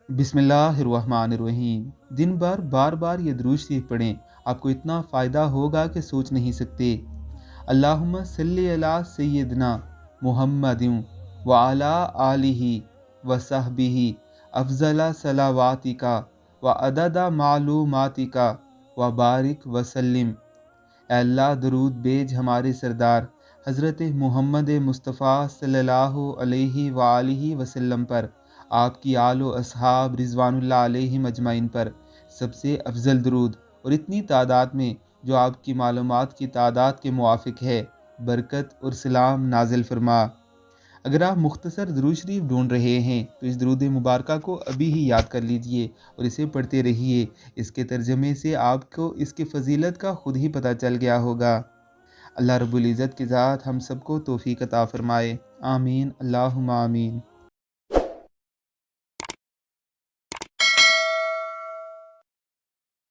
बिस्मिल्लाहिर्रहमानिर्रहीम। दिन भर बार बार ये दुरूद शरीफ पढ़ें, आपको इतना फ़ायदा होगा कि सोच नहीं सकते। अल्लाहुम्मा सल्ली अला सय्यदना मुहम्मदिन व अला आलिहि व सहबिहि अफ़ज़ला सलावातिका व अददा मालूमातिका व बारिक वसल्लिम। ऐ अल्लाह दरूद भेज हमारे सरदार हज़रत मोहम्मद मुस्तफ़ा सल्लल्लाहु अलैहि वालिहि वसल्लम पर, आपकी आल व असहाब रिज़वानुल्लाह अलैहिम अजमाइन पर सबसे अफजल दरूद, और इतनी तादाद में जो आपकी मालूमात की तादाद के मुआफ़िक है, बरकत और सलाम नाजिल फरमा। अगर आप मुख्तसर दुरूद शरीफ ढूंढ रहे हैं तो इस दुरूद मुबारका को अभी ही याद कर लीजिए और इसे पढ़ते रहिए। इसके तर्जमे से आपको इसकी फ़जीलत का ख़ुद ही पता चल गया होगा। अल्लाह रब्बुल इज़्ज़त की ज़ात हम सबको तौफ़ीक़ अता फ़रमाए। आमीन अल्लाहुम्मा आमीन।